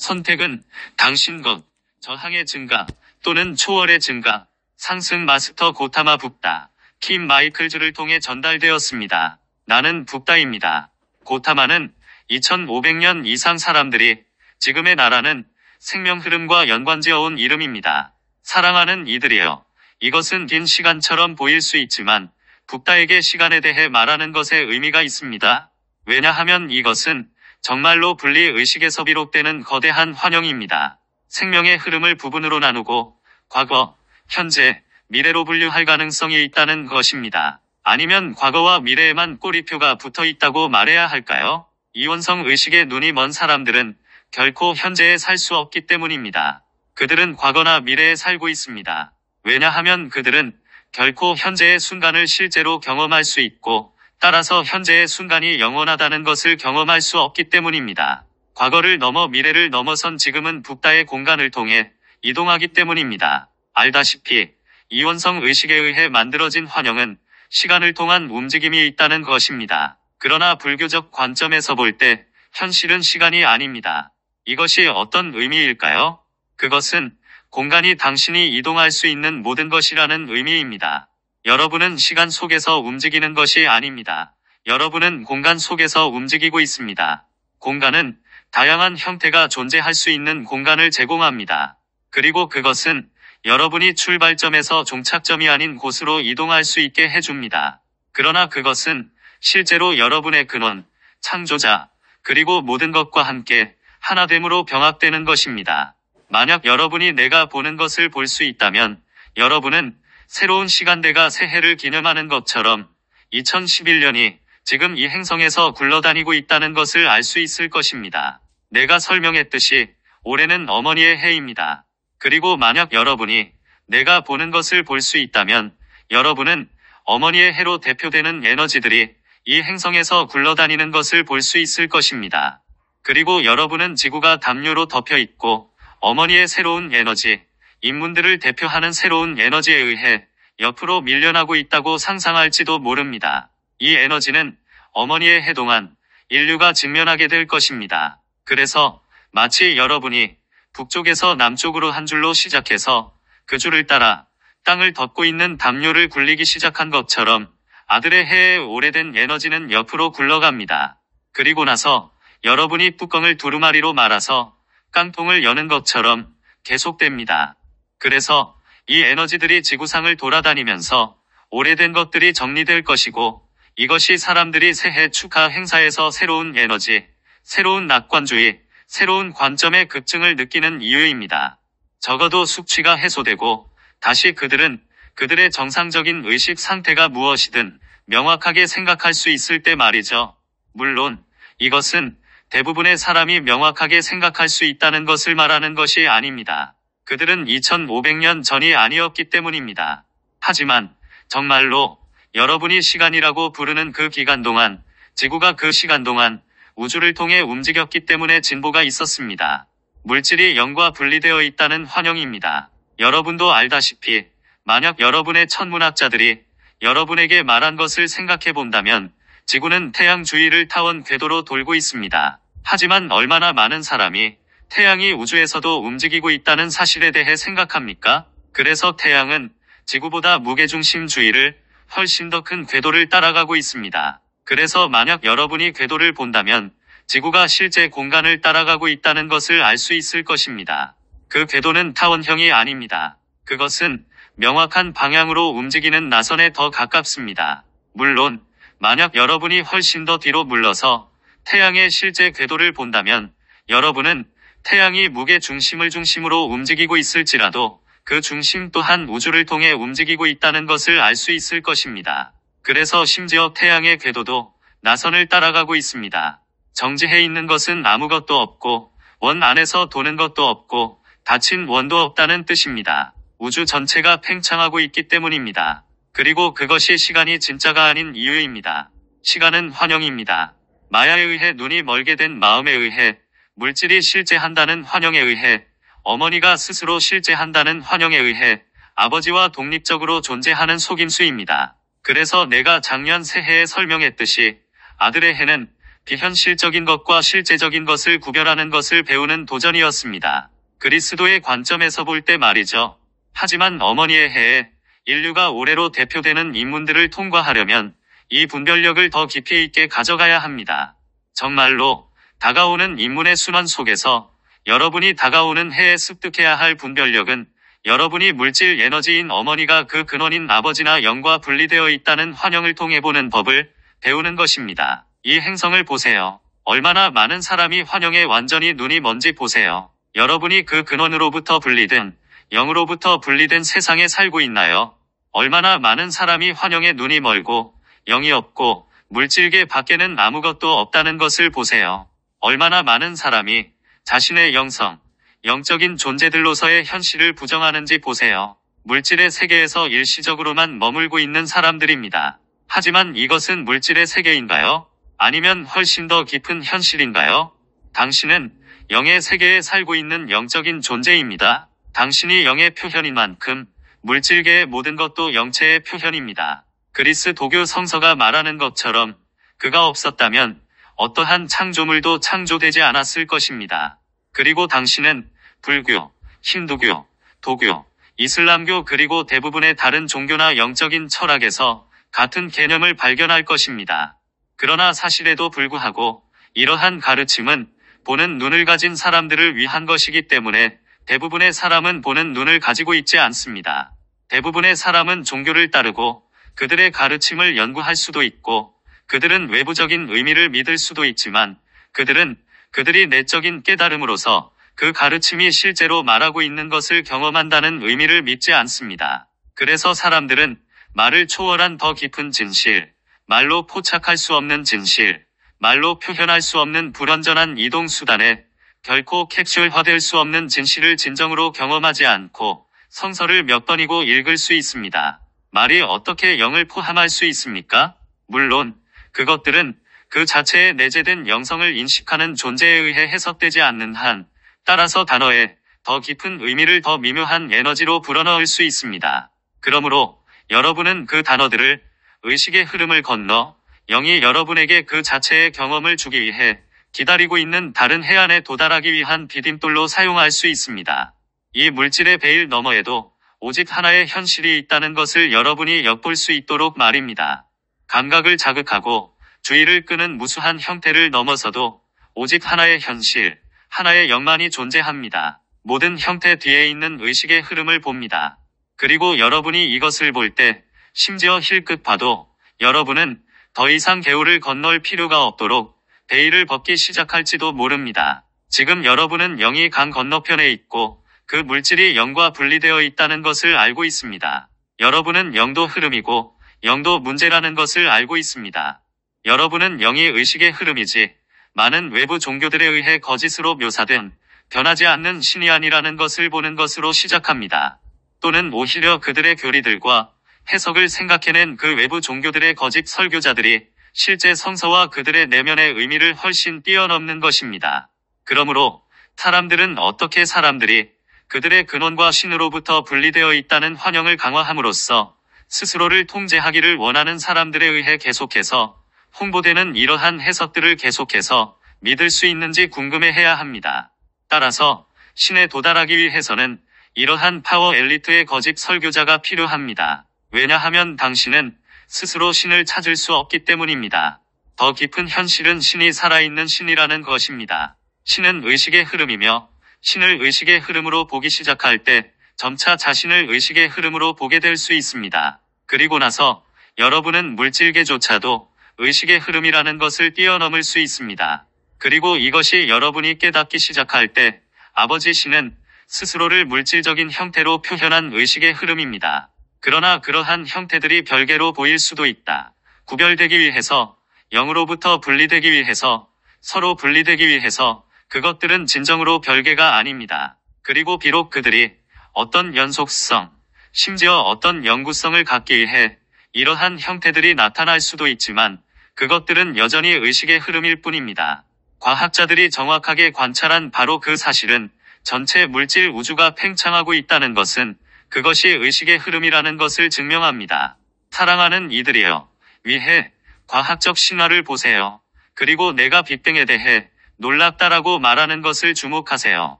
선택은 당신 것, 저항의 증가 또는 초월의 증가, 상승 마스터 고타마 붓다, 킴 마이클즈를 통해 전달되었습니다. 나는 붓다입니다. 고타마는 2500년 이상 사람들이 지금의 나라는 생명 흐름과 연관지어온 이름입니다. 사랑하는 이들이여. 이것은 긴 시간처럼 보일 수 있지만 붓다에게 시간에 대해 말하는 것에 의미가 있습니다. 왜냐하면 이것은 정말로 분리의식에서 비롯되는 거대한 환영입니다. 생명의 흐름을 부분으로 나누고 과거, 현재, 미래로 분류할 가능성이 있다는 것입니다. 아니면 과거와 미래에만 꼬리표가 붙어 있다고 말해야 할까요? 이원성 의식에 눈이 먼 사람들은 결코 현재에 살 수 없기 때문입니다. 그들은 과거나 미래에 살고 있습니다. 왜냐하면 그들은 결코 현재의 순간을 실제로 경험할 수 있고 따라서 현재의 순간이 영원하다는 것을 경험할 수 없기 때문입니다. 과거를 넘어 미래를 넘어선 지금은 붓다의 공간을 통해 이동하기 때문입니다. 알다시피 이원성 의식에 의해 만들어진 환영은 시간을 통한 움직임이 있다는 것입니다. 그러나 불교적 관점에서 볼 때 현실은 시간이 아닙니다. 이것이 어떤 의미일까요? 그것은 공간이 당신이 이동할 수 있는 모든 것이라는 의미입니다. 여러분은 시간 속에서 움직이는 것이 아닙니다. 여러분은 공간 속에서 움직이고 있습니다. 공간은 다양한 형태가 존재할 수 있는 공간을 제공합니다. 그리고 그것은 여러분이 출발점에서 종착점이 아닌 곳으로 이동할 수 있게 해줍니다. 그러나 그것은 실제로 여러분의 근원, 창조자, 그리고 모든 것과 함께 하나됨으로 병합되는 것입니다. 만약 여러분이 내가 보는 것을 볼 수 있다면 여러분은 새로운 시간대가 새해를 기념하는 것처럼 2011년이 지금 이 행성에서 굴러다니고 있다는 것을 알 수 있을 것입니다. 내가 설명했듯이 올해는 어머니의 해입니다. 그리고 만약 여러분이 내가 보는 것을 볼 수 있다면 여러분은 어머니의 해로 대표되는 에너지들이 이 행성에서 굴러다니는 것을 볼 수 있을 것입니다. 그리고 여러분은 지구가 담요로 덮여 있고 어머니의 새로운 에너지, 인문들을 대표하는 새로운 에너지에 의해 옆으로 밀려나고 있다고 상상할지도 모릅니다. 이 에너지는 어머니의 해 동안 인류가 직면하게 될 것입니다. 그래서 마치 여러분이 북쪽에서 남쪽으로 한 줄로 시작해서 그 줄을 따라 땅을 덮고 있는 담요를 굴리기 시작한 것처럼 아들의 해의 오래된 에너지는 옆으로 굴러갑니다. 그리고 나서 여러분이 뚜껑을 두루마리로 말아서 깡통을 여는 것처럼 계속됩니다. 그래서 이 에너지들이 지구상을 돌아다니면서 오래된 것들이 정리될 것이고 이것이 사람들이 새해 축하 행사에서 새로운 에너지, 새로운 낙관주의, 새로운 관점의 급증을 느끼는 이유입니다. 적어도 숙취가 해소되고 다시 그들은 그들의 정상적인 의식 상태가 무엇이든 명확하게 생각할 수 있을 때 말이죠. 물론 이것은 대부분의 사람이 명확하게 생각할 수 있다는 것을 말하는 것이 아닙니다. 그들은 2500년 전이 아니었기 때문입니다. 하지만 정말로 여러분이 시간이라고 부르는 그 기간 동안 지구가 그 시간 동안 우주를 통해 움직였기 때문에 진보가 있었습니다. 물질이 영과 분리되어 있다는 환영입니다. 여러분도 알다시피 만약 여러분의 천문학자들이 여러분에게 말한 것을 생각해 본다면 지구는 태양 주위를 타원 궤도로 돌고 있습니다. 하지만 얼마나 많은 사람이 태양이 우주에서도 움직이고 있다는 사실에 대해 생각합니까? 그래서 태양은 지구보다 무게중심 주위를 훨씬 더 큰 궤도를 따라가고 있습니다. 그래서 만약 여러분이 궤도를 본다면 지구가 실제 공간을 따라가고 있다는 것을 알 수 있을 것입니다. 그 궤도는 타원형이 아닙니다. 그것은 명확한 방향으로 움직이는 나선에 더 가깝습니다. 물론 만약 여러분이 훨씬 더 뒤로 물러서 태양의 실제 궤도를 본다면 여러분은 태양이 무게 중심을 중심으로 움직이고 있을지라도 그 중심 또한 우주를 통해 움직이고 있다는 것을 알 수 있을 것입니다. 그래서 심지어 태양의 궤도도 나선을 따라가고 있습니다. 정지해 있는 것은 아무것도 없고 원 안에서 도는 것도 없고 닫힌 원도 없다는 뜻입니다. 우주 전체가 팽창하고 있기 때문입니다. 그리고 그것이 시간이 진짜가 아닌 이유입니다. 시간은 환영입니다. 마야에 의해 눈이 멀게 된 마음에 의해 물질이 실제한다는 환영에 의해 어머니가 스스로 실제한다는 환영에 의해 아버지와 독립적으로 존재하는 속임수입니다. 그래서 내가 작년 새해에 설명했듯이 아들의 해는 비현실적인 것과 실제적인 것을 구별하는 것을 배우는 도전이었습니다. 그리스도의 관점에서 볼 때 말이죠. 하지만 어머니의 해에 인류가 올해로 대표되는 인문들을 통과하려면 이 분별력을 더 깊이 있게 가져가야 합니다. 정말로 다가오는 인문의 순환 속에서 여러분이 다가오는 해에 습득해야 할 분별력은 여러분이 물질 에너지인 어머니가 그 근원인 아버지나 영과 분리되어 있다는 환영을 통해 보는 법을 배우는 것입니다. 이 행성을 보세요. 얼마나 많은 사람이 환영에 완전히 눈이 먼지 보세요. 여러분이 그 근원으로부터 분리된, 영으로부터 분리된 세상에 살고 있나요? 얼마나 많은 사람이 환영에 눈이 멀고 영이 없고 물질계 밖에는 아무것도 없다는 것을 보세요. 얼마나 많은 사람이 자신의 영성, 영적인 존재들로서의 현실을 부정하는지 보세요. 물질의 세계에서 일시적으로만 머물고 있는 사람들입니다. 하지만 이것은 물질의 세계인가요? 아니면 훨씬 더 깊은 현실인가요? 당신은 영의 세계에 살고 있는 영적인 존재입니다. 당신이 영의 표현인 만큼 물질계의 모든 것도 영체의 표현입니다. 그리스도교 성서가 말하는 것처럼 그가 없었다면 어떠한 창조물도 창조되지 않았을 것입니다. 그리고 당신은 불교, 힌두교, 도교, 이슬람교 그리고 대부분의 다른 종교나 영적인 철학에서 같은 개념을 발견할 것입니다. 그러나 사실에도 불구하고 이러한 가르침은 보는 눈을 가진 사람들을 위한 것이기 때문에 대부분의 사람은 보는 눈을 가지고 있지 않습니다. 대부분의 사람은 종교를 따르고 그들의 가르침을 연구할 수도 있고 그들은 외부적인 의미를 믿을 수도 있지만 그들은 그들이 내적인 깨달음으로서 그 가르침이 실제로 말하고 있는 것을 경험한다는 의미를 믿지 않습니다. 그래서 사람들은 말을 초월한 더 깊은 진실, 말로 포착할 수 없는 진실, 말로 표현할 수 없는 불완전한 이동 수단에 결코 캡슐화될 수 없는 진실을 진정으로 경험하지 않고 성서를 몇 번이고 읽을 수 있습니다. 말이 어떻게 영을 포함할 수 있습니까? 물론 그것들은 그 자체에 내재된 영성을 인식하는 존재에 의해 해석되지 않는 한 따라서 단어에 더 깊은 의미를 더 미묘한 에너지로 불어넣을 수 있습니다. 그러므로 여러분은 그 단어들을 의식의 흐름을 건너 영이 여러분에게 그 자체의 경험을 주기 위해 기다리고 있는 다른 해안에 도달하기 위한 디딤돌로 사용할 수 있습니다. 이 물질의 베일 너머에도 오직 하나의 현실이 있다는 것을 여러분이 엿볼 수 있도록 말입니다. 감각을 자극하고 주의를 끄는 무수한 형태를 넘어서도 오직 하나의 현실, 하나의 영만이 존재합니다. 모든 형태 뒤에 있는 의식의 흐름을 봅니다. 그리고 여러분이 이것을 볼 때 심지어 힐끗 봐도 여러분은 더 이상 개울을 건널 필요가 없도록 베일을 벗기 시작할지도 모릅니다. 지금 여러분은 영이 강 건너편에 있고 그 물질이 영과 분리되어 있다는 것을 알고 있습니다. 여러분은 영도 흐름이고 영도 문제라는 것을 알고 있습니다. 여러분은 영이 의식의 흐름이지 많은 외부 종교들에 의해 거짓으로 묘사된 변하지 않는 신이 아니라는 것을 보는 것으로 시작합니다. 또는 오히려 그들의 교리들과 해석을 생각해낸 그 외부 종교들의 거짓 설교자들이 실제 성서와 그들의 내면의 의미를 훨씬 뛰어넘는 것입니다. 그러므로 사람들은 어떻게 사람들이 그들의 근원과 신으로부터 분리되어 있다는 환영을 강화함으로써 스스로를 통제하기를 원하는 사람들에 의해 계속해서 홍보되는 이러한 해석들을 계속해서 믿을 수 있는지 궁금해해야 합니다. 따라서 신에 도달하기 위해서는 이러한 파워 엘리트의 거짓 설교자가 필요합니다. 왜냐하면 당신은 스스로 신을 찾을 수 없기 때문입니다. 더 깊은 현실은 신이 살아있는 신이라는 것입니다. 신은 의식의 흐름이며 신을 의식의 흐름으로 보기 시작할 때 점차 자신을 의식의 흐름으로 보게 될 수 있습니다. 그리고 나서 여러분은 물질계조차도 의식의 흐름이라는 것을 뛰어넘을 수 있습니다. 그리고 이것이 여러분이 깨닫기 시작할 때 아버지 신은 스스로를 물질적인 형태로 표현한 의식의 흐름입니다. 그러나 그러한 형태들이 별개로 보일 수도 있다. 구별되기 위해서, 영으로부터 분리되기 위해서, 서로 분리되기 위해서 그것들은 진정으로 별개가 아닙니다. 그리고 비록 그들이 어떤 연속성, 심지어 어떤 영구성을 갖기 위해 이러한 형태들이 나타날 수도 있지만 그것들은 여전히 의식의 흐름일 뿐입니다. 과학자들이 정확하게 관찰한 바로 그 사실은 전체 물질 우주가 팽창하고 있다는 것은 그것이 의식의 흐름이라는 것을 증명합니다. 사랑하는 이들이여, 위해 과학적 신화를 보세요. 그리고 내가 빅뱅에 대해 놀랍다라고 말하는 것을 주목하세요.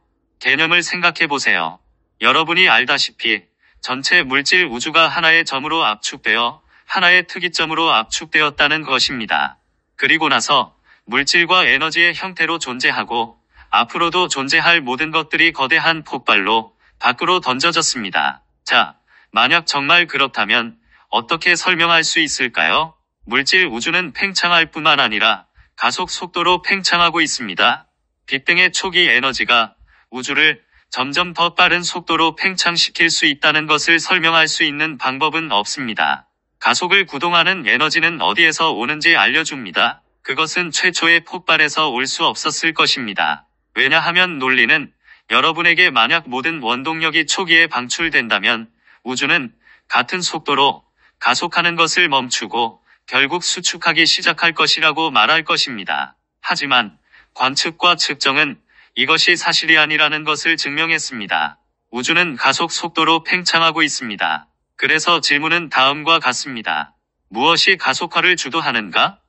개념을 생각해보세요. 여러분이 알다시피 전체 물질 우주가 하나의 점으로 압축되어 하나의 특이점으로 압축되었다는 것입니다. 그리고 나서 물질과 에너지의 형태로 존재하고 앞으로도 존재할 모든 것들이 거대한 폭발로 밖으로 던져졌습니다. 자, 만약 정말 그렇다면 어떻게 설명할 수 있을까요? 물질 우주는 팽창할 뿐만 아니라 가속 속도로 팽창하고 있습니다. 빅뱅의 초기 에너지가 우주를 점점 더 빠른 속도로 팽창시킬 수 있다는 것을 설명할 수 있는 방법은 없습니다. 가속을 구동하는 에너지는 어디에서 오는지 알려줍니다. 그것은 최초의 폭발에서 올 수 없었을 것입니다. 왜냐하면 논리는 여러분에게 만약 모든 원동력이 초기에 방출된다면 우주는 같은 속도로 가속하는 것을 멈추고 결국 수축하기 시작할 것이라고 말할 것입니다. 하지만 관측과 측정은 이것이 사실이 아니라는 것을 증명했습니다. 우주는 가속 속도로 팽창하고 있습니다. 그래서 질문은 다음과 같습니다. 무엇이 가속화를 주도하는가?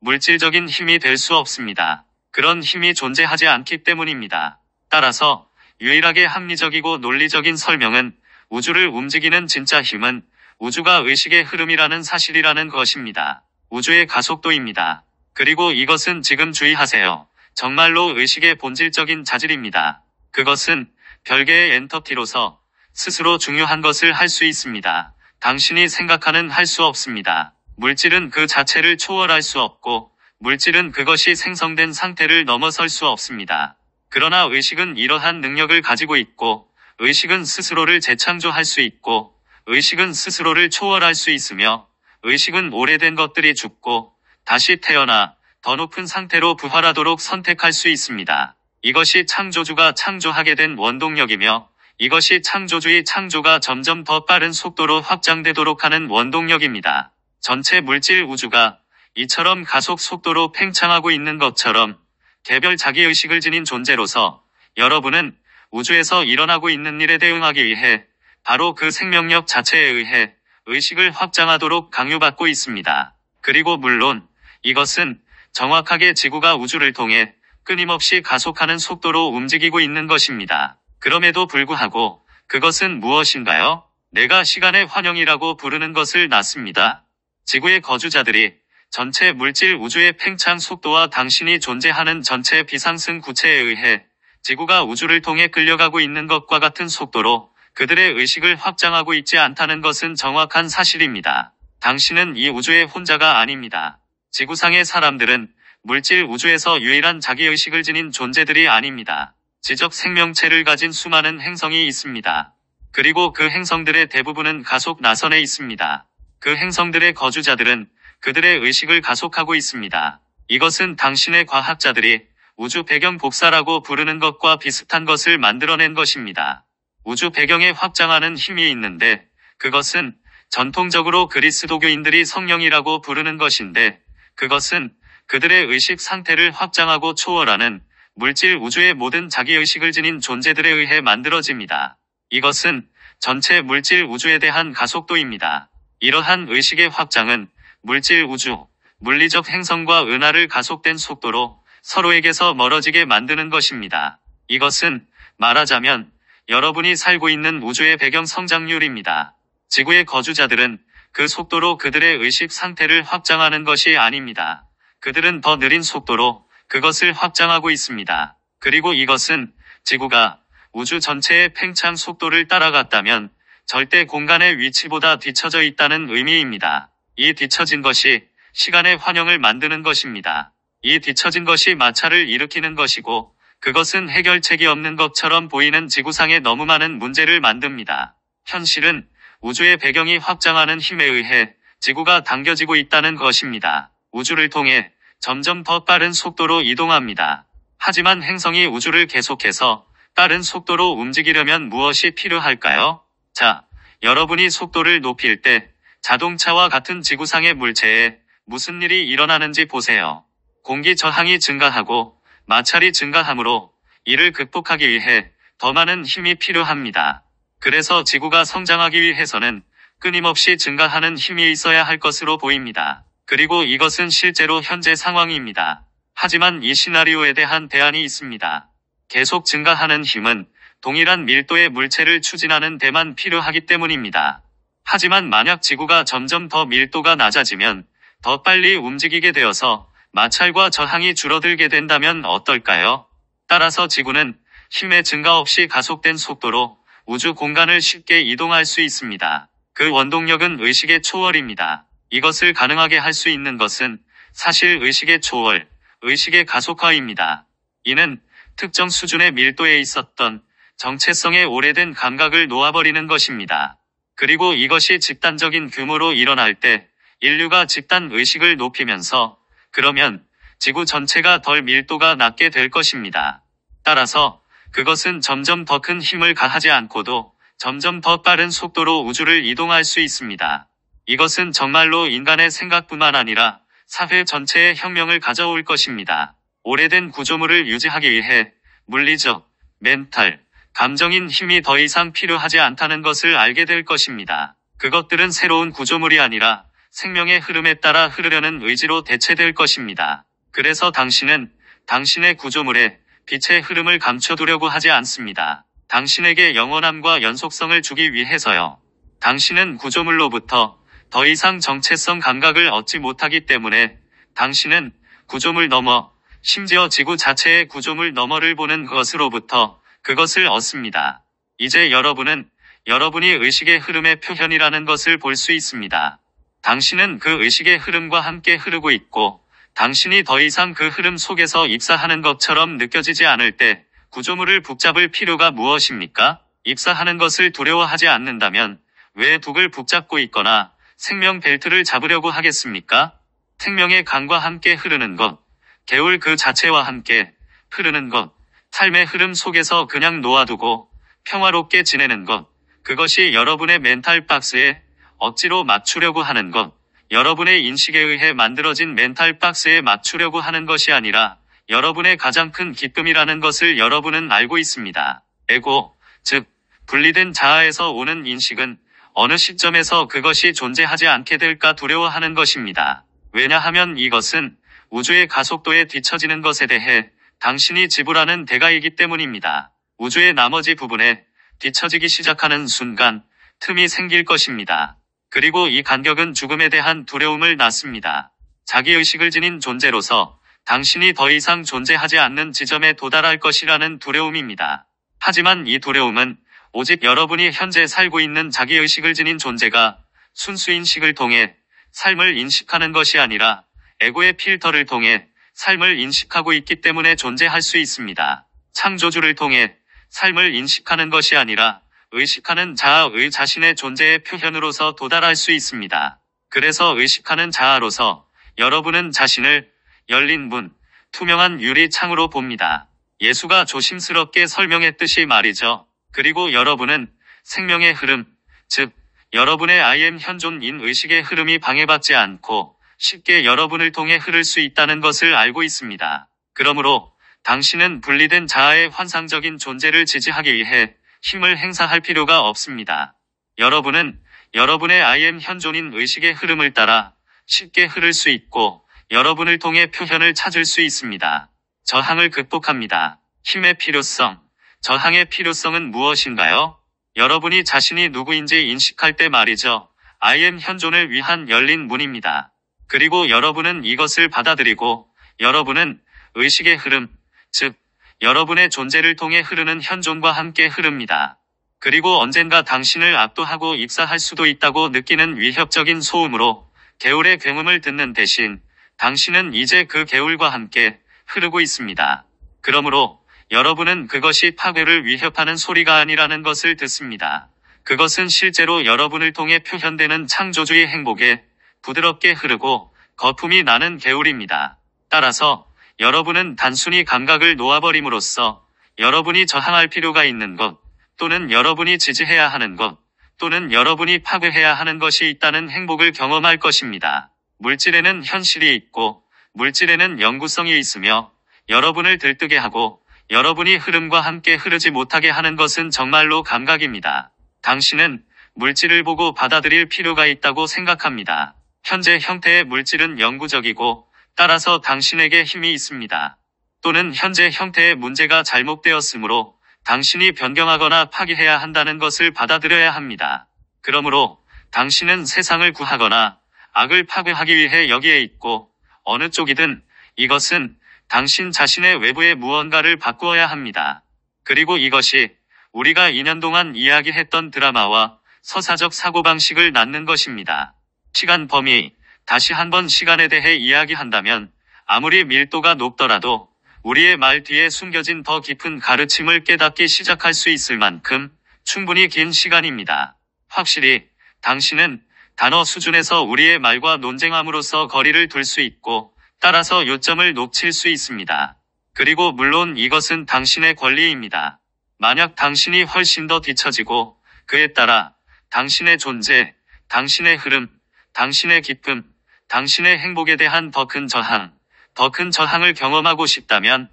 물질적인 힘이 될 수 없습니다. 그런 힘이 존재하지 않기 때문입니다. 따라서 유일하게 합리적이고 논리적인 설명은 우주를 움직이는 진짜 힘은 우주가 의식의 흐름이라는 사실이라는 것입니다. 우주의 가속도입니다. 그리고 이것은 지금 주의하세요. 정말로 의식의 본질적인 자질입니다. 그것은 별개의 엔터티로서 스스로 중요한 것을 할 수 있습니다. 당신이 생각하는 할 수 없습니다. 물질은 그 자체를 초월할 수 없고 물질은 그것이 생성된 상태를 넘어설 수 없습니다. 그러나 의식은 이러한 능력을 가지고 있고 의식은 스스로를 재창조할 수 있고 의식은 스스로를 초월할 수 있으며 의식은 오래된 것들이 죽고 다시 태어나 더 높은 상태로 부활하도록 선택할 수 있습니다. 이것이 창조주가 창조하게 된 원동력이며 이것이 창조주의 창조가 점점 더 빠른 속도로 확장되도록 하는 원동력입니다. 전체 물질 우주가 이처럼 가속 속도로 팽창하고 있는 것처럼 개별 자기의식을 지닌 존재로서 여러분은 우주에서 일어나고 있는 일에 대응하기 위해 바로 그 생명력 자체에 의해 의식을 확장하도록 강요받고 있습니다. 그리고 물론 이것은 정확하게 지구가 우주를 통해 끊임없이 가속하는 속도로 움직이고 있는 것입니다. 그럼에도 불구하고 그것은 무엇인가요? 내가 시간의 환영이라고 부르는 것을 낳습니다. 지구의 거주자들이 전체 물질 우주의 팽창 속도와 당신이 존재하는 전체 비상승 구체에 의해 지구가 우주를 통해 끌려가고 있는 것과 같은 속도로 그들의 의식을 확장하고 있지 않다는 것은 정확한 사실입니다. 당신은 이 우주의 혼자가 아닙니다. 지구상의 사람들은 물질 우주에서 유일한 자기의식을 지닌 존재들이 아닙니다. 지적 생명체를 가진 수많은 행성이 있습니다. 그리고 그 행성들의 대부분은 가속 나선에 있습니다. 그 행성들의 거주자들은 그들의 의식을 가속하고 있습니다. 이것은 당신의 과학자들이 우주 배경 복사라고 부르는 것과 비슷한 것을 만들어낸 것입니다. 우주 배경에 확장하는 힘이 있는데 그것은 전통적으로 그리스도교인들이 성령이라고 부르는 것인데 그것은 그들의 의식 상태를 확장하고 초월하는 물질 우주의 모든 자기의식을 지닌 존재들에 의해 만들어집니다. 이것은 전체 물질 우주에 대한 가속도입니다. 이러한 의식의 확장은 물질 우주, 물리적 행성과 은하를 가속된 속도로 서로에게서 멀어지게 만드는 것입니다. 이것은 말하자면 여러분이 살고 있는 우주의 배경 성장률입니다. 지구의 거주자들은 그 속도로 그들의 의식 상태를 확장하는 것이 아닙니다. 그들은 더 느린 속도로 그것을 확장하고 있습니다. 그리고 이것은 지구가 우주 전체의 팽창 속도를 따라갔다면 절대 공간의 위치보다 뒤처져 있다는 의미입니다. 이 뒤처진 것이 시간의 환영을 만드는 것입니다. 이 뒤처진 것이 마찰을 일으키는 것이고 그것은 해결책이 없는 것처럼 보이는 지구상에 너무 많은 문제를 만듭니다. 현실은 우주의 배경이 확장하는 힘에 의해 지구가 당겨지고 있다는 것입니다. 우주를 통해 점점 더 빠른 속도로 이동합니다. 하지만 행성이 우주를 계속해서 빠른 속도로 움직이려면 무엇이 필요할까요? 자, 여러분이 속도를 높일 때 자동차와 같은 지구상의 물체에 무슨 일이 일어나는지 보세요. 공기 저항이 증가하고 마찰이 증가하므로 이를 극복하기 위해 더 많은 힘이 필요합니다. 그래서 지구가 성장하기 위해서는 끊임없이 증가하는 힘이 있어야 할 것으로 보입니다. 그리고 이것은 실제로 현재 상황입니다. 하지만 이 시나리오에 대한 대안이 있습니다. 계속 증가하는 힘은 동일한 밀도의 물체를 추진하는 데만 필요하기 때문입니다. 하지만 만약 지구가 점점 더 밀도가 낮아지면 더 빨리 움직이게 되어서 마찰과 저항이 줄어들게 된다면 어떨까요? 따라서 지구는 힘의 증가 없이 가속된 속도로 우주 공간을 쉽게 이동할 수 있습니다. 그 원동력은 의식의 초월입니다. 이것을 가능하게 할 수 있는 것은 사실 의식의 초월, 의식의 가속화입니다. 이는 특정 수준의 밀도에 있었던 정체성의 오래된 감각을 놓아버리는 것입니다. 그리고 이것이 집단적인 규모로 일어날 때 인류가 집단 의식을 높이면서 그러면 지구 전체가 덜 밀도가 낮게 될 것입니다. 따라서 그것은 점점 더 큰 힘을 가하지 않고도 점점 더 빠른 속도로 우주를 이동할 수 있습니다. 이것은 정말로 인간의 생각뿐만 아니라 사회 전체의 혁명을 가져올 것입니다. 오래된 구조물을 유지하기 위해 물리적, 멘탈, 감정인 힘이 더 이상 필요하지 않다는 것을 알게 될 것입니다. 그것들은 새로운 구조물이 아니라 생명의 흐름에 따라 흐르려는 의지로 대체될 것입니다. 그래서 당신은 당신의 구조물에 빛의 흐름을 감춰두려고 하지 않습니다. 당신에게 영원함과 연속성을 주기 위해서요. 당신은 구조물로부터 더 이상 정체성 감각을 얻지 못하기 때문에 당신은 구조물 너머, 심지어 지구 자체의 구조물 너머를 보는 것으로부터 그것을 얻습니다. 이제 여러분은 여러분이 의식의 흐름의 표현이라는 것을 볼 수 있습니다. 당신은 그 의식의 흐름과 함께 흐르고 있고 당신이 더 이상 그 흐름 속에서 입사하는 것처럼 느껴지지 않을 때 구조물을 붙잡을 필요가 무엇입니까? 입사하는 것을 두려워하지 않는다면 왜 독을 붙잡고 있거나 생명 벨트를 잡으려고 하겠습니까? 생명의 강과 함께 흐르는 것, 개울 그 자체와 함께 흐르는 것, 삶의 흐름 속에서 그냥 놓아두고 평화롭게 지내는 것, 그것이 여러분의 멘탈 박스에 억지로 맞추려고 하는 것, 여러분의 인식에 의해 만들어진 멘탈 박스에 맞추려고 하는 것이 아니라 여러분의 가장 큰 기쁨이라는 것을 여러분은 알고 있습니다. 에고, 즉 분리된 자아에서 오는 인식은 어느 시점에서 그것이 존재하지 않게 될까 두려워하는 것입니다. 왜냐하면 이것은 우주의 가속도에 뒤처지는 것에 대해 당신이 지불하는 대가이기 때문입니다. 우주의 나머지 부분에 뒤처지기 시작하는 순간 틈이 생길 것입니다. 그리고 이 간격은 죽음에 대한 두려움을 낳습니다. 자기의식을 지닌 존재로서 당신이 더 이상 존재하지 않는 지점에 도달할 것이라는 두려움입니다. 하지만 이 두려움은 오직 여러분이 현재 살고 있는 자기의식을 지닌 존재가 순수인식을 통해 삶을 인식하는 것이 아니라 에고의 필터를 통해 삶을 인식하고 있기 때문에 존재할 수 있습니다. 창조주를 통해 삶을 인식하는 것이 아니라 의식하는 자아의 자신의 존재의 표현으로서 도달할 수 있습니다. 그래서 의식하는 자아로서 여러분은 자신을 열린 문, 투명한 유리 창으로 봅니다. 예수가 조심스럽게 설명했듯이 말이죠. 그리고 여러분은 생명의 흐름, 즉 여러분의 I am 현존인 의식의 흐름이 방해받지 않고 쉽게 여러분을 통해 흐를 수 있다는 것을 알고 있습니다. 그러므로 당신은 분리된 자아의 환상적인 존재를 지지하기 위해 힘을 행사할 필요가 없습니다. 여러분은 여러분의 I am 현존인 의식의 흐름을 따라 쉽게 흐를 수 있고 여러분을 통해 표현을 찾을 수 있습니다. 저항을 극복합니다. 힘의 필요성. 저항의 필요성은 무엇인가요? 여러분이 자신이 누구인지 인식할 때 말이죠. I am 현존을 위한 열린 문입니다. 그리고 여러분은 이것을 받아들이고 여러분은 의식의 흐름, 즉 여러분의 존재를 통해 흐르는 현존과 함께 흐릅니다. 그리고 언젠가 당신을 압도하고 입사할 수도 있다고 느끼는 위협적인 소음으로 개울의 굉음을 듣는 대신 당신은 이제 그 개울과 함께 흐르고 있습니다. 그러므로 여러분은 그것이 파괴를 위협하는 소리가 아니라는 것을 듣습니다. 그것은 실제로 여러분을 통해 표현되는 창조주의 행복에 부드럽게 흐르고 거품이 나는 개울입니다. 따라서 여러분은 단순히 감각을 놓아버림으로써 여러분이 저항할 필요가 있는 것, 또는 여러분이 지지해야 하는 것, 또는 여러분이 파괴해야 하는 것이 있다는 행복을 경험할 것입니다. 물질에는 현실이 있고 물질에는 영구성이 있으며 여러분을 들뜨게 하고 여러분이 흐름과 함께 흐르지 못하게 하는 것은 정말로 감각입니다. 당신은 물질을 보고 받아들일 필요가 있다고 생각합니다. 현재 형태의 물질은 영구적이고 따라서 당신에게 힘이 있습니다. 또는 현재 형태의 문제가 잘못되었으므로 당신이 변경하거나 파기해야 한다는 것을 받아들여야 합니다. 그러므로 당신은 세상을 구하거나 악을 파괴하기 위해 여기에 있고 어느 쪽이든 이것은 당신 자신의 외부의 무언가를 바꾸어야 합니다. 그리고 이것이 우리가 2년 동안 이야기했던 드라마와 서사적 사고방식을 낳는 것입니다. 시간 범위, 다시 한번 시간에 대해 이야기한다면 아무리 밀도가 높더라도 우리의 말 뒤에 숨겨진 더 깊은 가르침을 깨닫기 시작할 수 있을 만큼 충분히 긴 시간입니다. 확실히 당신은 단어 수준에서 우리의 말과 논쟁함으로써 거리를 둘 수 있고 따라서 요점을 놓칠 수 있습니다. 그리고 물론 이것은 당신의 권리입니다. 만약 당신이 훨씬 더 뒤처지고 그에 따라 당신의 존재, 당신의 흐름, 당신의 기쁨, 당신의 행복에 대한 더 큰 저항을 경험하고 싶다면,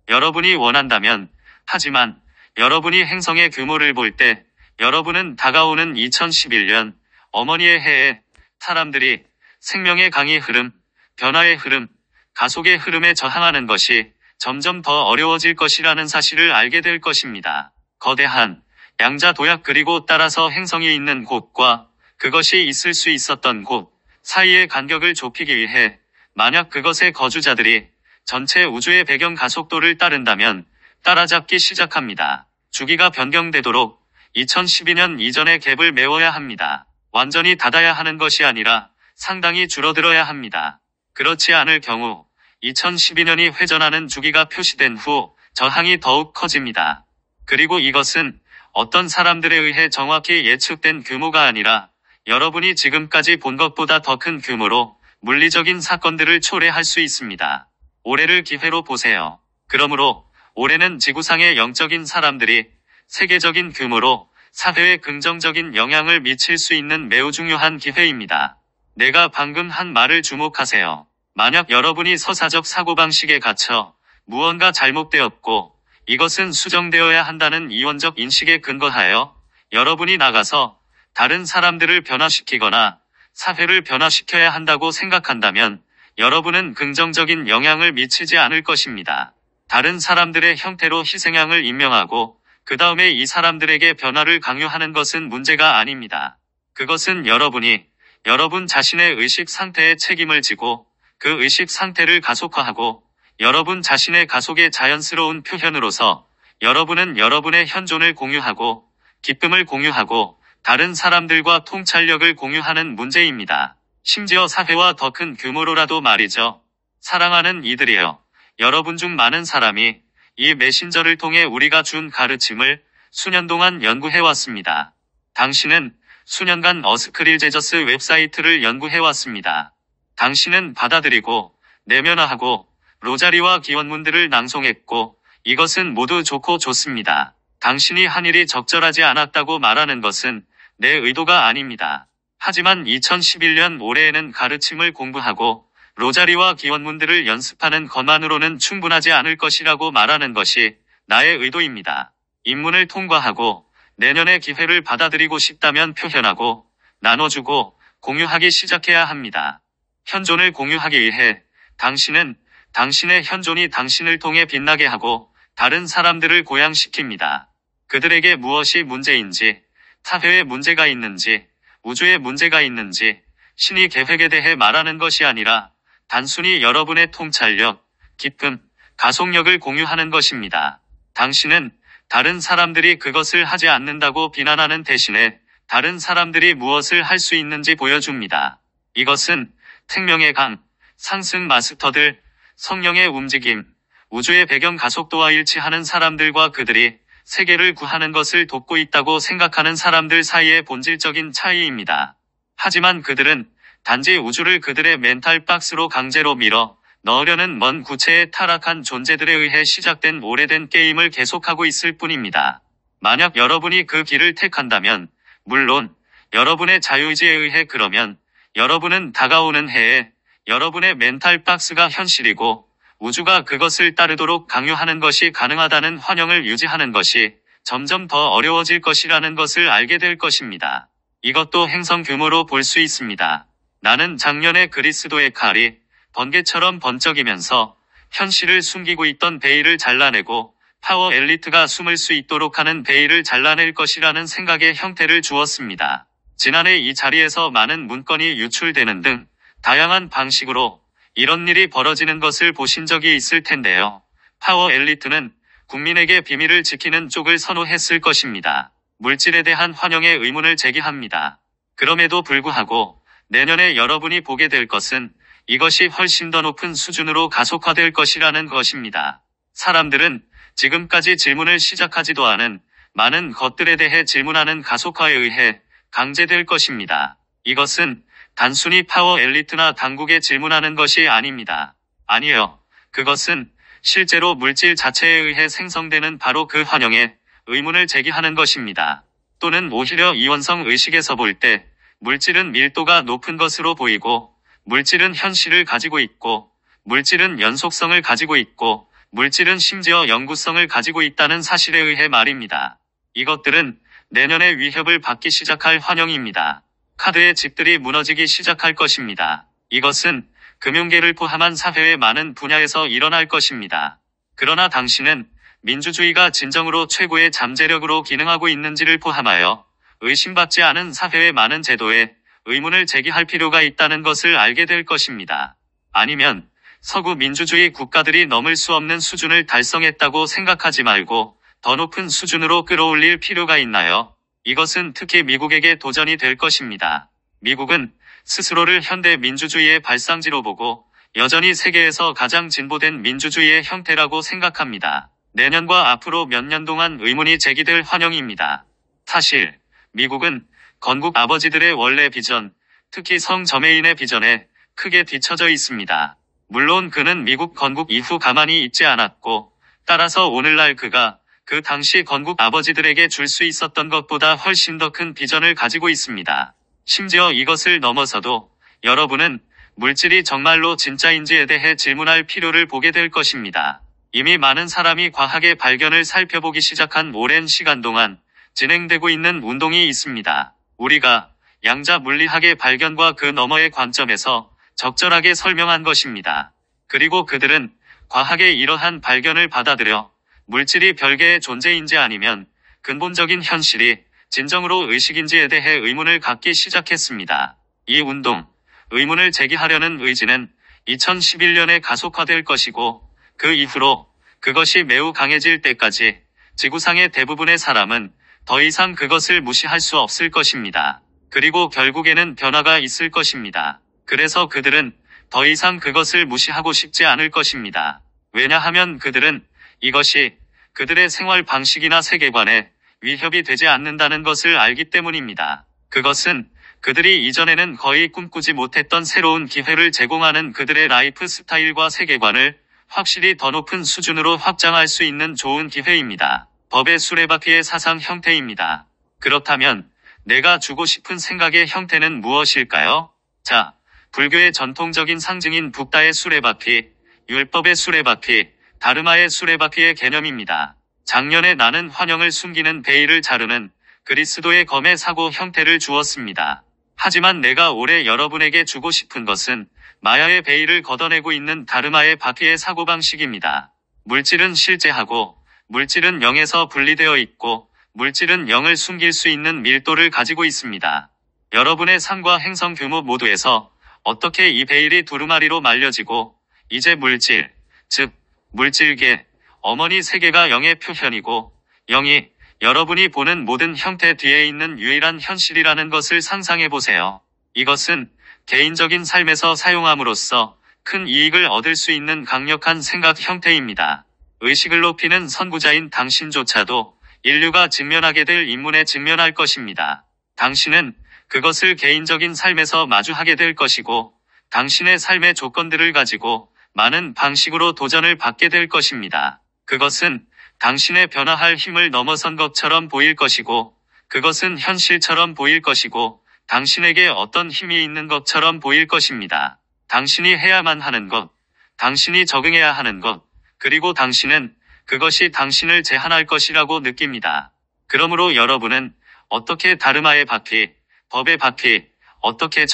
여러분이 원한다면, 하지만 여러분이 행성의 규모를 볼 때 여러분은 다가오는 2011년 어머니의 해에 사람들이 생명의 강의 흐름, 변화의 흐름, 가속의 흐름에 저항하는 것이 점점 더 어려워질 것이라는 사실을 알게 될 것입니다. 거대한 양자 도약 그리고 따라서 행성이 있는 곳과 그것이 있을 수 있었던 곳 사이의 간격을 좁히기 위해 만약 그것의 거주자들이 전체 우주의 배경 가속도를 따른다면 따라잡기 시작합니다. 주기가 변경되도록 2012년 이전의 갭을 메워야 합니다. 완전히 닫아야 하는 것이 아니라 상당히 줄어들어야 합니다. 그렇지 않을 경우 2012년이 회전하는 주기가 표시된 후 저항이 더욱 커집니다. 그리고 이것은 어떤 사람들에 의해 정확히 예측된 규모가 아니라 여러분이 지금까지 본 것보다 더 큰 규모로 물리적인 사건들을 초래할 수 있습니다. 올해를 기회로 보세요. 그러므로 올해는 지구상의 영적인 사람들이 세계적인 규모로 사회에 긍정적인 영향을 미칠 수 있는 매우 중요한 기회입니다. 내가 방금 한 말을 주목하세요. 만약 여러분이 서사적 사고방식에 갇혀 무언가 잘못되었고 이것은 수정되어야 한다는 이원적 인식에 근거하여 여러분이 나가서 다른 사람들을 변화시키거나 사회를 변화시켜야 한다고 생각한다면 여러분은 긍정적인 영향을 미치지 않을 것입니다. 다른 사람들의 형태로 희생양을 임명하고 그 다음에 이 사람들에게 변화를 강요하는 것은 문제가 아닙니다. 그것은 여러분이 여러분 자신의 의식 상태에 책임을 지고 그 의식 상태를 가속화하고 여러분 자신의 가속의 자연스러운 표현으로서 여러분은 여러분의 현존을 공유하고 기쁨을 공유하고 다른 사람들과 통찰력을 공유하는 문제입니다. 심지어 사회와 더 큰 규모로라도 말이죠. 사랑하는 이들이여, 여러분 중 많은 사람이 이 메신저를 통해 우리가 준 가르침을 수년 동안 연구해왔습니다. 당신은 수년간 어스크릴 제저스 웹사이트를 연구해왔습니다. 당신은 받아들이고 내면화하고 로자리와 기원문들을 낭송했고 이것은 모두 좋고 좋습니다. 당신이 한 일이 적절하지 않았다고 말하는 것은 내 의도가 아닙니다. 하지만 2011년 올해에는 가르침을 공부하고 로자리와 기원문들을 연습하는 것만으로는 충분하지 않을 것이라고 말하는 것이 나의 의도입니다. 입문을 통과하고 내년의 기회를 받아들이고 싶다면 표현하고 나눠주고 공유하기 시작해야 합니다. 현존을 공유하기 위해 당신은 당신의 현존이 당신을 통해 빛나게 하고 다른 사람들을 고양시킵니다. 그들에게 무엇이 문제인지, 사회에 문제가 있는지, 우주에 문제가 있는지, 신이 계획에 대해 말하는 것이 아니라 단순히 여러분의 통찰력, 기쁨, 가속력을 공유하는 것입니다. 당신은 다른 사람들이 그것을 하지 않는다고 비난하는 대신에 다른 사람들이 무엇을 할 수 있는지 보여줍니다. 이것은 생명의 강, 상승 마스터들, 성령의 움직임, 우주의 배경 가속도와 일치하는 사람들과 그들이 세계를 구하는 것을 돕고 있다고 생각하는 사람들 사이의 본질적인 차이입니다. 하지만 그들은 단지 우주를 그들의 멘탈 박스로 강제로 밀어 넣으려는 먼 구체에 타락한 존재들에 의해 시작된 오래된 게임을 계속하고 있을 뿐입니다. 만약 여러분이 그 길을 택한다면, 물론 여러분의 자유의지에 의해 그러면 여러분은 다가오는 해에 여러분의 멘탈 박스가 현실이고 우주가 그것을 따르도록 강요하는 것이 가능하다는 환영을 유지하는 것이 점점 더 어려워질 것이라는 것을 알게 될 것입니다. 이것도 행성 규모로 볼 수 있습니다. 나는 작년에 그리스도의 칼이 번개처럼 번쩍이면서 현실을 숨기고 있던 베일을 잘라내고 파워 엘리트가 숨을 수 있도록 하는 베일을 잘라낼 것이라는 생각에 형태를 주었습니다. 지난해 이 자리에서 많은 문건이 유출되는 등 다양한 방식으로 이런 일이 벌어지는 것을 보신 적이 있을 텐데요. 파워 엘리트는 국민에게 비밀을 지키는 쪽을 선호했을 것입니다. 물질에 대한 환영에 의문을 제기합니다. 그럼에도 불구하고 내년에 여러분이 보게 될 것은 이것이 훨씬 더 높은 수준으로 가속화될 것이라는 것입니다. 사람들은 지금까지 질문을 시작하지도 않은 많은 것들에 대해 질문하는 가속화에 의해 강제될 것입니다. 이것은 단순히 파워 엘리트나 당국에 질문하는 것이 아닙니다. 아니요. 그것은 실제로 물질 자체에 의해 생성되는 바로 그 환영에 의문을 제기하는 것입니다. 또는 오히려 이원성 의식에서 볼 때 물질은 밀도가 높은 것으로 보이고 물질은 현실을 가지고 있고 물질은 연속성을 가지고 있고 물질은 심지어 영구성을 가지고 있다는 사실에 의해 말입니다. 이것들은 내년에 위협을 받기 시작할 환영입니다. 카드의 집들이 무너지기 시작할 것입니다. 이것은 금융계를 포함한 사회의 많은 분야에서 일어날 것입니다. 그러나 당신은 민주주의가 진정으로 최고의 잠재력으로 기능하고 있는지를 포함하여 의심받지 않은 사회의 많은 제도에 의문을 제기할 필요가 있다는 것을 알게 될 것입니다. 아니면 서구 민주주의 국가들이 넘을 수 없는 수준을 달성했다고 생각하지 말고 더 높은 수준으로 끌어올릴 필요가 있나요? 이것은 특히 미국에게 도전이 될 것입니다. 미국은 스스로를 현대 민주주의의 발상지로 보고 여전히 세계에서 가장 진보된 민주주의의 형태라고 생각합니다. 내년과 앞으로 몇 년 동안 의문이 제기될 환영입니다. 사실 미국은 건국 아버지들의 원래 비전, 특히 성 저메인의 비전에 크게 뒤처져 있습니다. 물론 그는 미국 건국 이후 가만히 있지 않았고 따라서 오늘날 그가 그 당시 건국 아버지들에게 줄 수 있었던 것보다 훨씬 더 큰 비전을 가지고 있습니다. 심지어 이것을 넘어서도 여러분은 물질이 정말로 진짜인지에 대해 질문할 필요를 보게 될 것입니다. 이미 많은 사람이 과학의 발견을 살펴보기 시작한 오랜 시간 동안 진행되고 있는 운동이 있습니다. 우리가 양자 물리학의 발견과 그 너머의 관점에서 적절하게 설명한 것입니다. 그리고 그들은 과학의 이러한 발견을 받아들여 물질이 별개의 존재인지 아니면 근본적인 현실이 진정으로 의식인지에 대해 의문을 갖기 시작했습니다. 이 운동, 의문을 제기하려는 의지는 2011년에 가속화될 것이고 그 이후로 그것이 매우 강해질 때까지 지구상의 대부분의 사람은 더 이상 그것을 무시할 수 없을 것입니다. 그리고 결국에는 변화가 있을 것입니다. 그래서 그들은 더 이상 그것을 무시하고 싶지 않을 것입니다. 왜냐하면 그들은 이것이 그들의 생활 방식이나 세계관에 위협이 되지 않는다는 것을 알기 때문입니다. 그것은 그들이 이전에는 거의 꿈꾸지 못했던 새로운 기회를 제공하는 그들의 라이프 스타일과 세계관을 확실히 더 높은 수준으로 확장할 수 있는 좋은 기회입니다. 법의 수레바퀴의 사상 형태입니다. 그렇다면 내가 주고 싶은 생각의 형태는 무엇일까요? 자, 불교의 전통적인 상징인 붓다의 수레바퀴, 율법의 수레바퀴, 다르마의 수레바퀴의 개념입니다. 작년에 나는 환영을 숨기는 베일을 자르는 그리스도의 검의 사고 형태를 주었습니다. 하지만 내가 올해 여러분에게 주고 싶은 것은 마야의 베일을 걷어내고 있는 다르마의 바퀴의 사고방식입니다. 물질은 실제하고 물질은 0에서 분리되어 있고 물질은 0을 숨길 수 있는 밀도를 가지고 있습니다. 여러분의 삶과 행성 규모 모두에서 어떻게 이 베일이 두루마리로 말려지고 이제 물질, 즉 물질계, 어머니 세계가 0의 표현이고 0이 여러분이 보는 모든 형태 뒤에 있는 유일한 현실이라는 것을 상상해보세요. 이것은 개인적인 삶에서 사용함으로써 큰 이익을 얻을 수 있는 강력한 생각 형태입니다. 의식을 높이는 선구자인 당신조차도 인류가 직면하게 될 인문에 직면할 것입니다. 당신은 그것을 개인적인 삶에서 마주하게 될 것이고 당신의 삶의 조건들을 가지고 많은 방식으로 도전을 받게 될 것입니다. 그것은 당신의 변화할 힘을 넘어선 것처럼 보일 것이고 그것은 현실처럼 보일 것이고 당신에게 어떤 힘이 있는 것처럼 보일 것입니다. 당신이 해야만 하는 것, 당신이 적응해야 하는 것, 그리고 당신은 그것이 당신을 제한할 것이라고 느낍니다. 그러므로 여러분은 어떻게 다르마의 바퀴, 법의 바퀴, 어떻게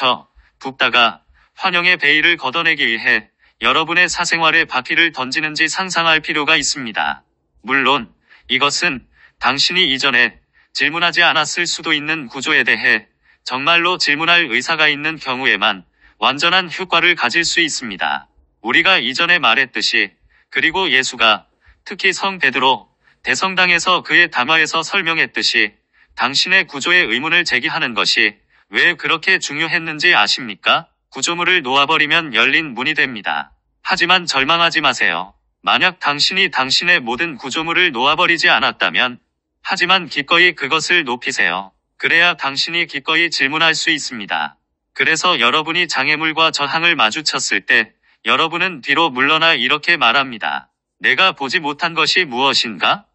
붓다가 환영의 베일을 걷어내기 위해 여러분의 사생활에 바퀴를 던지는지 상상할 필요가 있습니다. 물론 이것은 당신이 이전에 질문하지 않았을 수도 있는 구조에 대해 정말로 질문할 의사가 있는 경우에만 완전한 효과를 가질 수 있습니다. 우리가 이전에 말했듯이, 그리고 예수가 특히 성 베드로 대성당에서 그의 담화에서 설명했듯이 당신의 구조에 의문을 제기하는 것이 왜 그렇게 중요했는지 아십니까? 구조물을 놓아버리면 열린 문이 됩니다. 하지만 절망하지 마세요. 만약 당신이 당신의 모든 구조물을 놓아버리지 않았다면, 하지만 기꺼이 그것을 높이세요. 그래야 당신이 기꺼이 질문할 수 있습니다. 그래서 여러분이 장애물과 저항을 마주쳤을 때 여러분은 뒤로 물러나 이렇게 말합니다. 내가 보지 못한 것이 무엇인가?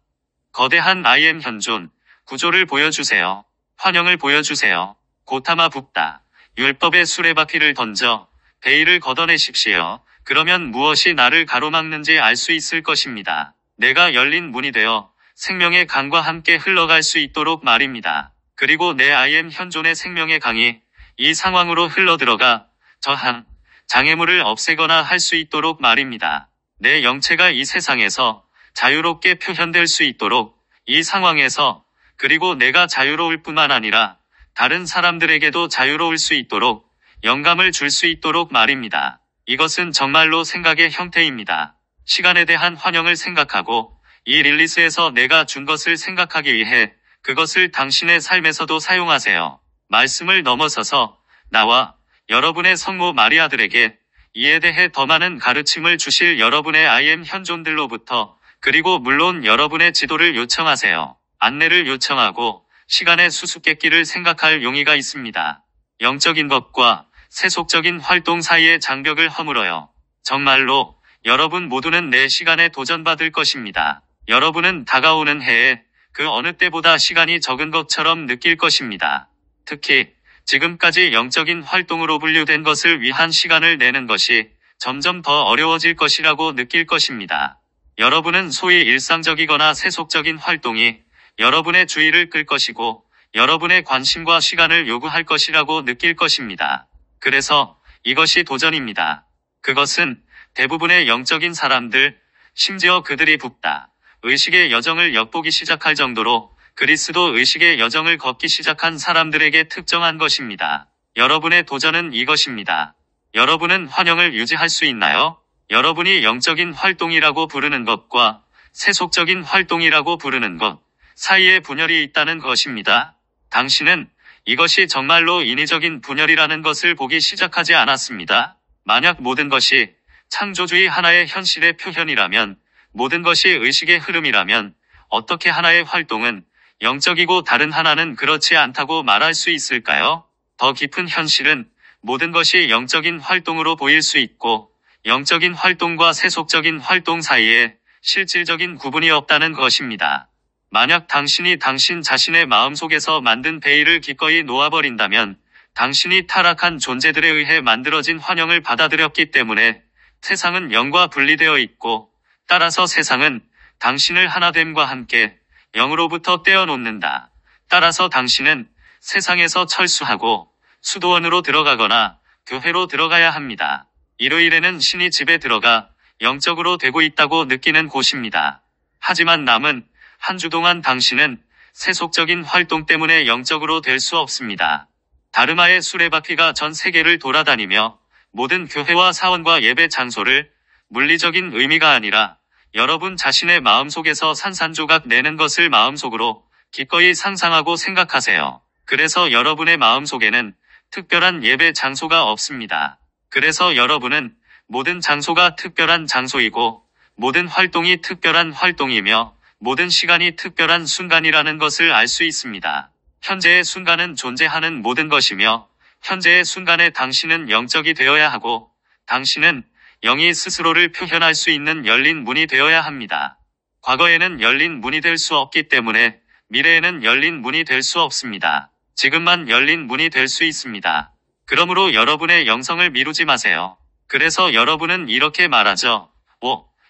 거대한 I am 현존, 구조를 보여주세요. 환영을 보여주세요. 고타마 붓다. 율법의 수레바퀴를 던져 베일을 걷어내십시오. 그러면 무엇이 나를 가로막는지 알 수 있을 것입니다. 내가 열린 문이 되어 생명의 강과 함께 흘러갈 수 있도록 말입니다. 그리고 내 I am 현존의 생명의 강이 이 상황으로 흘러들어가 저항, 장애물을 없애거나 할 수 있도록 말입니다. 내 영체가 이 세상에서 자유롭게 표현될 수 있도록 이 상황에서, 그리고 내가 자유로울 뿐만 아니라 다른 사람들에게도 자유로울 수 있도록 영감을 줄 수 있도록 말입니다. 이것은 정말로 생각의 형태입니다. 시간에 대한 환영을 생각하고 이 릴리스에서 내가 준 것을 생각하기 위해 그것을 당신의 삶에서도 사용하세요. 말씀을 넘어서서 나와 여러분의 성모 마리아들에게 이에 대해 더 많은 가르침을 주실 여러분의 I am 현존들로부터, 그리고 물론 여러분의 지도를 요청하세요. 안내를 요청하고 시간의 수수께끼를 생각할 용의가 있습니다. 영적인 것과 세속적인 활동 사이의 장벽을 허물어요. 정말로 여러분 모두는 내 시간에 도전받을 것입니다. 여러분은 다가오는 해에 그 어느 때보다 시간이 적은 것처럼 느낄 것입니다. 특히 지금까지 영적인 활동으로 분류된 것을 위한 시간을 내는 것이 점점 더 어려워질 것이라고 느낄 것입니다. 여러분은 소위 일상적이거나 세속적인 활동이 여러분의 주의를 끌 것이고 여러분의 관심과 시간을 요구할 것이라고 느낄 것입니다. 그래서 이것이 도전입니다. 그것은 대부분의 영적인 사람들, 심지어 그들이 붓다 의식의 여정을 엿보기 시작할 정도로 그리스도 의식의 여정을 걷기 시작한 사람들에게 특정한 것입니다. 여러분의 도전은 이것입니다. 여러분은 환영을 유지할 수 있나요? 여러분이 영적인 활동이라고 부르는 것과 세속적인 활동이라고 부르는 것 사이에 분열이 있다는 것입니다. 당신은 이것이 정말로 인위적인 분열이라는 것을 보기 시작하지 않았습니다. 만약 모든 것이 창조주의 하나의 현실의 표현이라면, 모든 것이 의식의 흐름이라면 어떻게 하나의 활동은 영적이고 다른 하나는 그렇지 않다고 말할 수 있을까요? 더 깊은 현실은 모든 것이 영적인 활동으로 보일 수 있고 영적인 활동과 세속적인 활동 사이에 실질적인 구분이 없다는 것입니다. 만약 당신이 당신 자신의 마음속에서 만든 베일을 기꺼이 놓아버린다면 당신이 타락한 존재들에 의해 만들어진 환영을 받아들였기 때문에 세상은 영과 분리되어 있고, 따라서 세상은 당신을 하나됨과 함께 영으로부터 떼어놓는다. 따라서 당신은 세상에서 철수하고 수도원으로 들어가거나 교회로 들어가야 합니다. 일요일에는 신이 집에 들어가 영적으로 되고 있다고 느끼는 곳입니다. 하지만 남은 한 주 동안 당신은 세속적인 활동 때문에 영적으로 될 수 없습니다. 다르마의 수레바퀴가 전 세계를 돌아다니며 모든 교회와 사원과 예배 장소를 물리적인 의미가 아니라 여러분 자신의 마음속에서 산산조각 내는 것을 마음속으로 기꺼이 상상하고 생각하세요. 그래서 여러분의 마음속에는 특별한 예배 장소가 없습니다. 그래서 여러분은 모든 장소가 특별한 장소이고 모든 활동이 특별한 활동이며 모든 시간이 특별한 순간이라는 것을 알 수 있습니다. 현재의 순간은 존재하는 모든 것이며 현재의 순간에 당신은 영적이 되어야 하고 당신은 영이 스스로를 표현할 수 있는 열린 문이 되어야 합니다. 과거에는 열린 문이 될 수 없기 때문에 미래에는 열린 문이 될 수 없습니다. 지금만 열린 문이 될 수 있습니다. 그러므로 여러분의 영성을 미루지 마세요. 그래서 여러분은 이렇게 말하죠.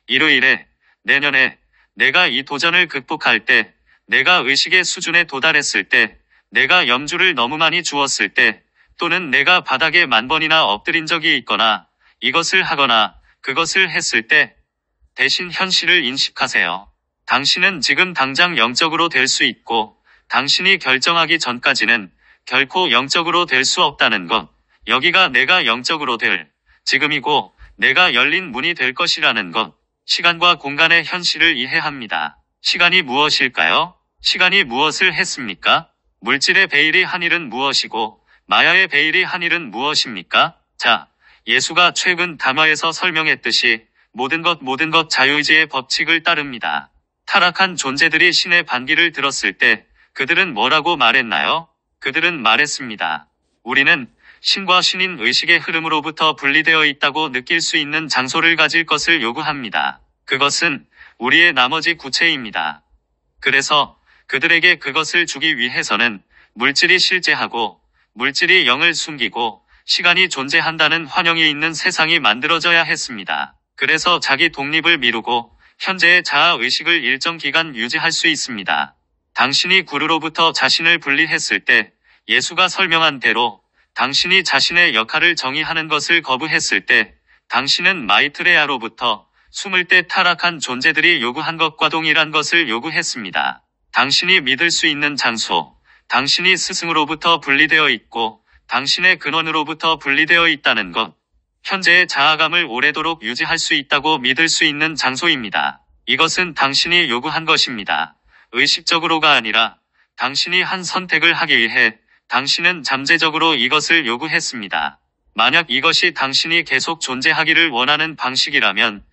일요일에, 내년에, 내가 이 도전을 극복할 때, 내가 의식의 수준에 도달했을 때, 내가 염주를 너무 많이 주었을 때, 또는 내가 바닥에 만 번이나 엎드린 적이 있거나 이것을 하거나 그것을 했을 때 대신 현실을 인식하세요. 당신은 지금 당장 영적으로 될 수 있고 당신이 결정하기 전까지는 결코 영적으로 될 수 없다는 것. 여기가 내가 영적으로 될 지금이고 내가 열린 문이 될 것이라는 것. 시간과 공간의 현실을 이해합니다. 시간이 무엇일까요? 시간이 무엇을 했습니까? 물질의 베일이 한 일은 무엇이고 마야의 베일이 한 일은 무엇입니까? 자, 예수가 최근 담화에서 설명했듯이 모든 것 자유의지의 법칙을 따릅니다. 타락한 존재들이 신의 반기를 들었을 때 그들은 뭐라고 말했나요? 그들은 말했습니다. 우리는 신과 신인 의식의 흐름으로부터 분리되어 있다고 느낄 수 있는 장소를 가질 것을 요구합니다. 그것은 우리의 나머지 구체입니다. 그래서 그들에게 그것을 주기 위해서는 물질이 실제하고 물질이 영을 숨기고 시간이 존재한다는 환영이 있는 세상이 만들어져야 했습니다. 그래서 자기 독립을 미루고 현재의 자아의식을 일정 기간 유지할 수 있습니다. 당신이 구루로부터 자신을 분리했을 때 예수가 설명한 대로 당신이 자신의 역할을 정의하는 것을 거부했을 때 당신은 마이트레야로부터 숨을 때 타락한 존재들이 요구한 것과 동일한 것을 요구했습니다. 당신이 믿을 수 있는 장소, 당신이 스승으로부터 분리되어 있고 당신의 근원으로부터 분리되어 있다는 것, 현재의 자아감을 오래도록 유지할 수 있다고 믿을 수 있는 장소입니다. 이것은 당신이 요구한 것입니다. 의식적으로가 아니라 당신이 한 선택을 하기 위해 당신은 잠재적으로 이것을 요구했습니다. 만약 이것이 당신이 계속 존재하기를 원하는 방식이라면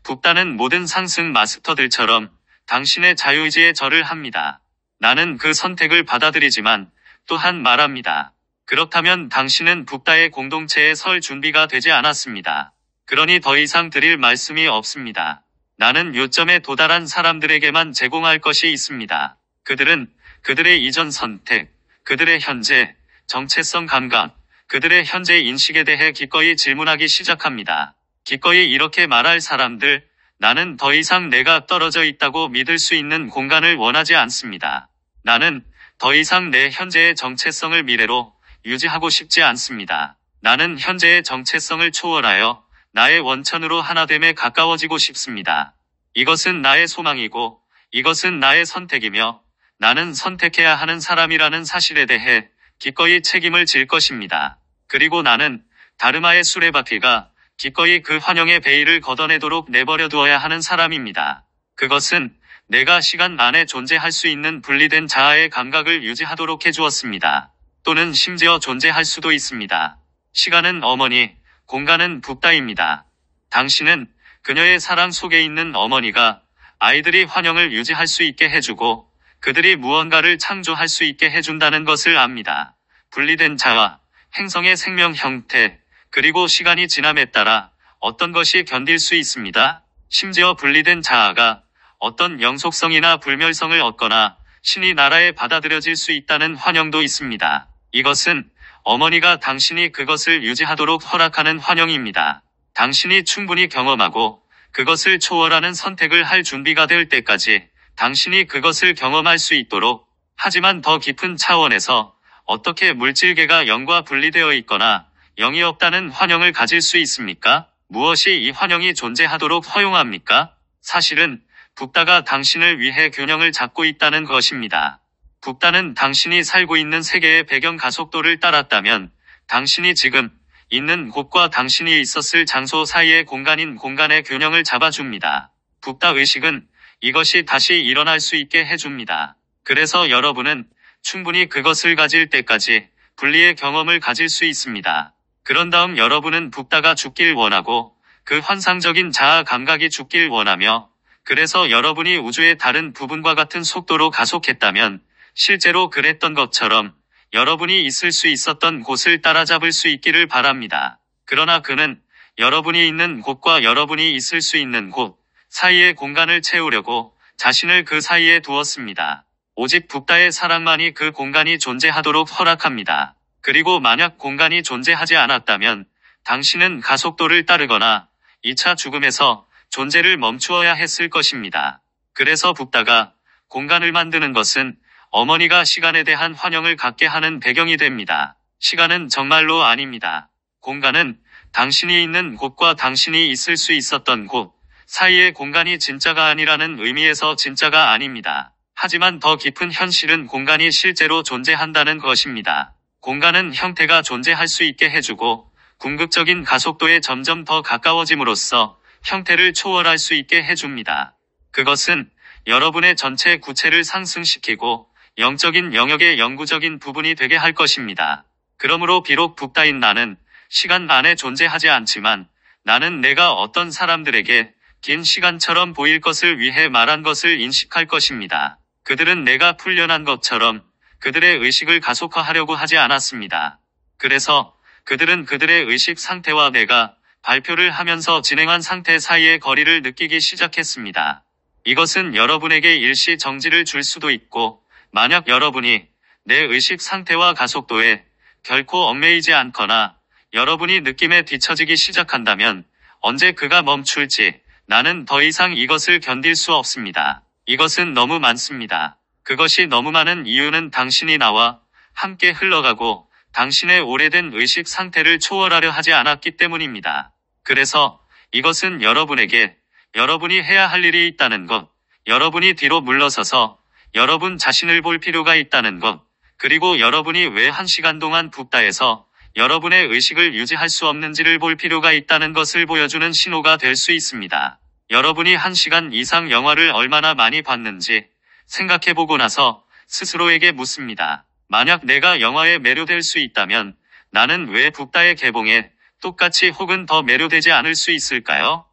북다는 모든 상승 마스터들처럼 당신의 자유의지에 절을 합니다. 나는 그 선택을 받아들이지만 또한 말합니다. 그렇다면 당신은 북다의 공동체에 설 준비가 되지 않았습니다. 그러니 더 이상 드릴 말씀이 없습니다. 나는 요점에 도달한 사람들에게만 제공할 것이 있습니다. 그들은 그들의 이전 선택, 그들의 현재, 정체성 감각, 그들의 현재 인식에 대해 기꺼이 질문하기 시작합니다. 기꺼이 이렇게 말할 사람들, 나는 더 이상 내가 떨어져 있다고 믿을 수 있는 공간을 원하지 않습니다. 나는 더 이상 내 현재의 정체성을 미래로 유지하고 싶지 않습니다. 나는 현재의 정체성을 초월하여 나의 원천으로 하나됨에 가까워지고 싶습니다. 이것은 나의 소망이고 이것은 나의 선택이며 나는 선택해야 하는 사람이라는 사실에 대해 기꺼이 책임을 질 것입니다. 그리고 나는 다르마의 수레바퀴가 기꺼이 그 환영의 베일을 걷어내도록 내버려 두어야 하는 사람입니다. 그것은 내가 시간 안에 존재할 수 있는 분리된 자아의 감각을 유지하도록 해주었습니다. 또는 심지어 존재할 수도 있습니다. 시간은 어머니, 공간은 북다입니다. 당신은 그녀의 사랑 속에 있는 어머니가 아이들이 환영을 유지할 수 있게 해주고 그들이 무언가를 창조할 수 있게 해준다는 것을 압니다. 분리된 자아, 행성의 생명 형태, 그리고 시간이 지남에 따라 어떤 것이 견딜 수 있습니다. 심지어 분리된 자아가 어떤 영속성이나 불멸성을 얻거나 신이 나라에 받아들여질 수 있다는 환영도 있습니다. 이것은 어머니가 당신이 그것을 유지하도록 허락하는 환영입니다. 당신이 충분히 경험하고 그것을 초월하는 선택을 할 준비가 될 때까지 당신이 그것을 경험할 수 있도록, 하지만 더 깊은 차원에서 어떻게 물질계가 영과 분리되어 있거나 영이 없다는 환영을 가질 수 있습니까? 무엇이 이 환영이 존재하도록 허용합니까? 사실은 북다가 당신을 위해 균형을 잡고 있다는 것입니다. 북다는 당신이 살고 있는 세계의 배경 가속도를 따랐다면 당신이 지금 있는 곳과 당신이 있었을 장소 사이의 공간인 공간의 균형을 잡아줍니다. 북다 의식은 이것이 다시 일어날 수 있게 해줍니다. 그래서 여러분은 충분히 그것을 가질 때까지 분리의 경험을 가질 수 있습니다. 그런 다음 여러분은 북다가 죽길 원하고 그 환상적인 자아 감각이 죽길 원하며, 그래서 여러분이 우주의 다른 부분과 같은 속도로 가속했다면 실제로 그랬던 것처럼 여러분이 있을 수 있었던 곳을 따라잡을 수 있기를 바랍니다. 그러나 그는 여러분이 있는 곳과 여러분이 있을 수 있는 곳 사이의 공간을 채우려고 자신을 그 사이에 두었습니다. 오직 북다의 사랑만이 그 공간이 존재하도록 허락합니다. 그리고 만약 공간이 존재하지 않았다면 당신은 가속도를 따르거나 2차 죽음에서 존재를 멈추어야 했을 것입니다. 그래서 북다가 공간을 만드는 것은 어머니가 시간에 대한 환영을 갖게 하는 배경이 됩니다. 시간은 정말로 아닙니다. 공간은 당신이 있는 곳과 당신이 있을 수 있었던 곳 사이의 공간이 진짜가 아니라는 의미에서 진짜가 아닙니다. 하지만 더 깊은 현실은 공간이 실제로 존재한다는 것입니다. 공간은 형태가 존재할 수 있게 해주고 궁극적인 가속도에 점점 더 가까워짐으로써 형태를 초월할 수 있게 해줍니다. 그것은 여러분의 전체 구체를 상승시키고 영적인 영역의 영구적인 부분이 되게 할 것입니다. 그러므로 비록 북다인 나는 시간 안에 존재하지 않지만 나는 내가 어떤 사람들에게 긴 시간처럼 보일 것을 위해 말한 것을 인식할 것입니다. 그들은 내가 풀려난 것처럼 그들의 의식을 가속화하려고 하지 않았습니다. 그래서 그들은 그들의 의식 상태와 내가 발표를 하면서 진행한 상태 사이의 거리를 느끼기 시작했습니다. 이것은 여러분에게 일시 정지를 줄 수도 있고, 만약 여러분이 내 의식 상태와 가속도에 결코 얽매이지 않거나 여러분이 느낌에 뒤처지기 시작한다면 언제 그가 멈출지 나는 더 이상 이것을 견딜 수 없습니다. 이것은 너무 많습니다. 그것이 너무 많은 이유는 당신이 나와 함께 흘러가고 당신의 오래된 의식 상태를 초월하려 하지 않았기 때문입니다. 그래서 이것은 여러분에게 여러분이 해야 할 일이 있다는 것, 여러분이 뒤로 물러서서 여러분 자신을 볼 필요가 있다는 것, 그리고 여러분이 왜 1시간 동안 북다에서 여러분의 의식을 유지할 수 없는지를 볼 필요가 있다는 것을 보여주는 신호가 될 수 있습니다. 여러분이 1시간 이상 영화를 얼마나 많이 봤는지 생각해보고 나서 스스로에게 묻습니다. 만약 내가 영화에 매료될 수 있다면 나는 왜 북다의 개봉에 똑같이 혹은 더 매료되지 않을 수 있을까요?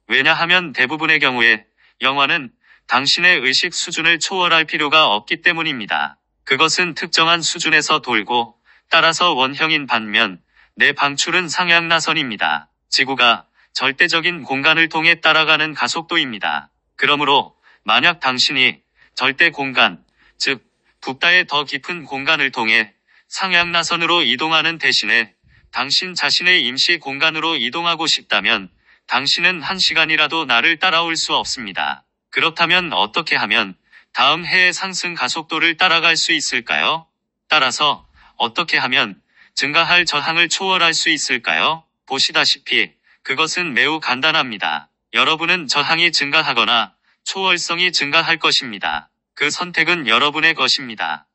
왜냐하면 대부분의 경우에 영화는 당신의 의식 수준을 초월할 필요가 없기 때문입니다. 그것은 특정한 수준에서 돌고 따라서 원형인 반면 내 방출은 상향나선입니다. 지구가 절대적인 공간을 통해 따라가는 가속도입니다. 그러므로 만약 당신이 절대 공간, 즉 북다의 더 깊은 공간을 통해 상향나선으로 이동하는 대신에 당신 자신의 임시 공간으로 이동하고 싶다면 당신은 1시간이라도 나를 따라올 수 없습니다. 그렇다면 어떻게 하면 다음 해의 상승 가속도를 따라갈 수 있을까요? 따라서 어떻게 하면 증가할 저항을 초월할 수 있을까요? 보시다시피 그것은 매우 간단합니다. 여러분은 저항이 증가하거나 초월성이 증가할 것입니다. 그 선택은 여러분의 것입니다.